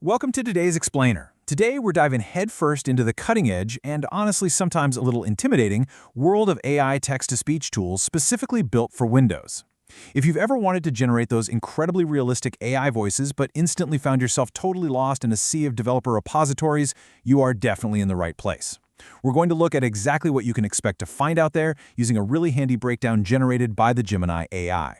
Welcome to today's Explainer. Today we're diving headfirst into the cutting edge and honestly sometimes a little intimidating world of AI text-to-speech tools specifically built for Windows. If you've ever wanted to generate those incredibly realistic AI voices but instantly found yourself totally lost in a sea of developer repositories, you are definitely in the right place. We're going to look at exactly what you can expect to find out there using a really handy breakdown generated by the Gemini AI.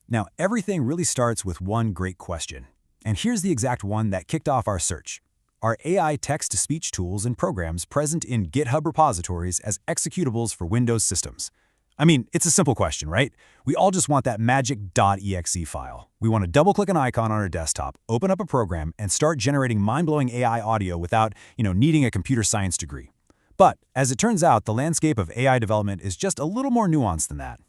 Now, everything really starts with one great question. And here's the exact one that kicked off our search. Are AI text-to-speech tools and programs present in GitHub repositories as executables for Windows systems? I mean, it's a simple question, right? We all just want that magic .exe file. We want to double-click an icon on our desktop, open up a program, and start generating mind-blowing AI audio without, needing a computer science degree. But, as it turns out, the landscape of AI development is just a little more nuanced than that.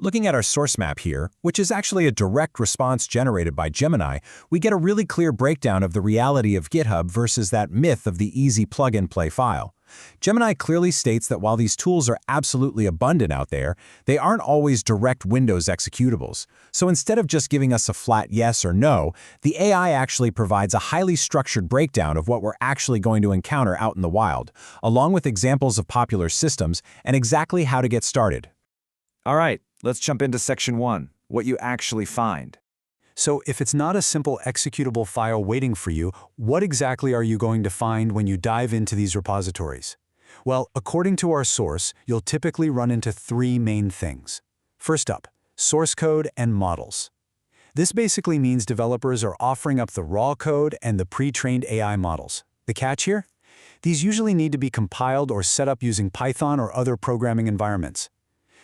Looking at our source map here, which is actually a direct response generated by Gemini, we get a really clear breakdown of the reality of GitHub versus that myth of the easy plug-and-play file. Gemini clearly states that while these tools are absolutely abundant out there, they aren't always direct Windows executables. So instead of just giving us a flat yes or no, the AI actually provides a highly structured breakdown of what we're actually going to encounter out in the wild, along with examples of popular systems and exactly how to get started. All right, let's jump into Section 1, what you actually find. So if it's not a simple executable file waiting for you, what exactly are you going to find when you dive into these repositories? Well, according to our source, you'll typically run into three main things. First up, source code and models. This basically means developers are offering up the raw code and the pre-trained AI models. The catch here? These usually need to be compiled or set up using Python or other programming environments.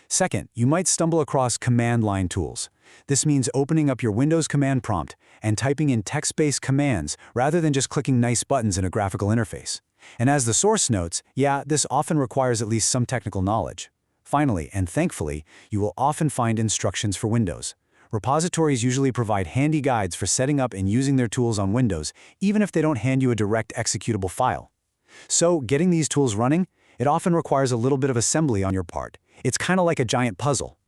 Second, you might stumble across command line tools. This means opening up your Windows command prompt and typing in text-based commands rather than just clicking nice buttons in a graphical interface. And as the source notes, this often requires at least some technical knowledge. Finally, and thankfully, you will often find instructions for Windows. Repositories usually provide handy guides for setting up and using their tools on Windows, even if they don't hand you a direct executable file. So, getting these tools running, it often requires a little bit of assembly on your part. It's kind of like a giant puzzle.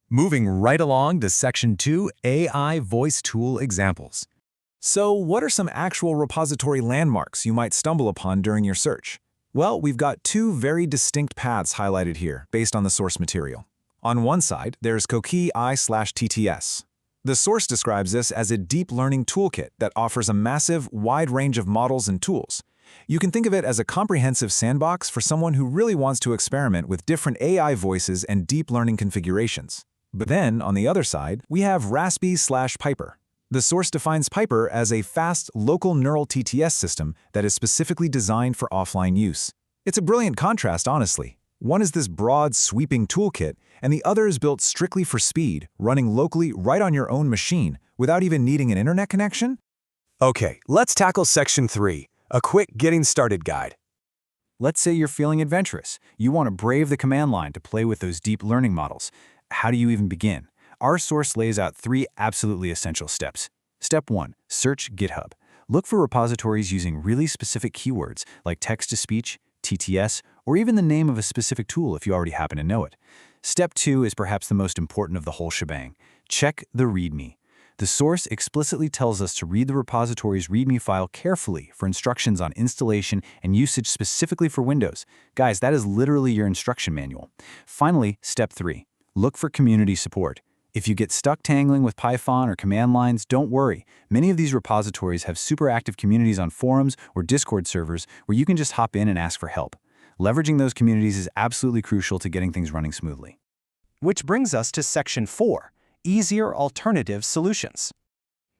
Moving right along to Section 2, AI voice tool examples. So what are some actual repository landmarks you might stumble upon during your search? Well, we've got two very distinct paths highlighted here based on the source material. On one side, there's Coqui/TTS. The source describes this as a deep learning toolkit that offers a massive, wide range of models and tools. You can think of it as a comprehensive sandbox for someone who really wants to experiment with different AI voices and deep learning configurations. But then, on the other side, we have Raspi/Piper. The source defines Piper as a fast, local neural TTS system that is specifically designed for offline use. It's a brilliant contrast, honestly. One is this broad, sweeping toolkit, and the other is built strictly for speed, running locally right on your own machine, without even needing an internet connection. Okay, let's tackle Section 3. A quick getting started guide. Let's say you're feeling adventurous. You want to brave the command line to play with those deep learning models. How do you even begin? Our source lays out three absolutely essential steps. Step 1. Search GitHub. Look for repositories using really specific keywords like text-to-speech, TTS, or even the name of a specific tool if you already happen to know it. Step 2 is perhaps the most important of the whole shebang. Check the README. The source explicitly tells us to read the repository's README file carefully for instructions on installation and usage specifically for Windows. Guys, that is literally your instruction manual. Finally, Step 3. Look for community support. If you get stuck tangling with Python or command lines, don't worry. Many of these repositories have super active communities on forums or Discord servers where you can just hop in and ask for help. Leveraging those communities is absolutely crucial to getting things running smoothly. Which brings us to Section 4. Easier alternative solutions.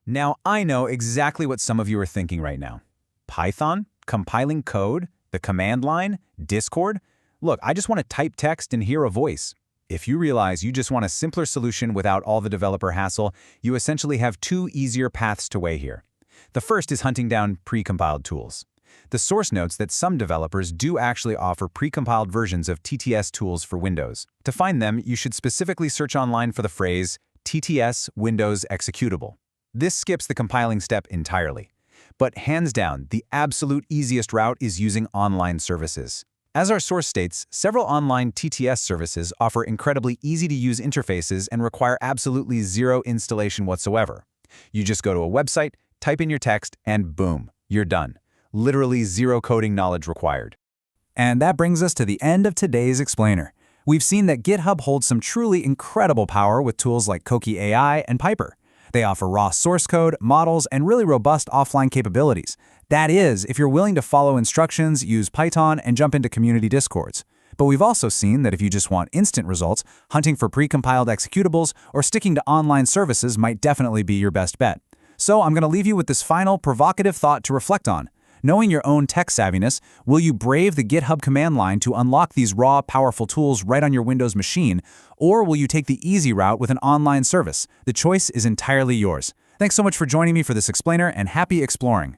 Now, I know exactly what some of you are thinking right now. Python? Compiling code? The command line? Discord? Look, I just want to type text and hear a voice. If you realize you just want a simpler solution without all the developer hassle, you essentially have two easier paths to weigh here. The first is hunting down pre-compiled tools. The source notes that some developers do actually offer pre-compiled versions of TTS tools for Windows. To find them, you should specifically search online for the phrase TTS Windows Executable. This skips the compiling step entirely. But hands down, the absolute easiest route is using online services. As our source states, several online TTS services offer incredibly easy-to-use interfaces and require absolutely zero installation whatsoever. You just go to a website, type in your text, and boom, you're done. Literally zero coding knowledge required. And that brings us to the end of today's explainer. We've seen that GitHub holds some truly incredible power with tools like Koki AI and Piper. They offer raw source code, models, and really robust offline capabilities. That is, if you're willing to follow instructions, use Python, and jump into community discords. But we've also seen that if you just want instant results, hunting for precompiled executables or sticking to online services might definitely be your best bet. So I'm going to leave you with this final provocative thought to reflect on. Knowing your own tech savviness, will you brave the GitHub command line to unlock these raw, powerful tools right on your Windows machine, or will you take the easy route with an online service? The choice is entirely yours. Thanks so much for joining me for this explainer, and happy exploring.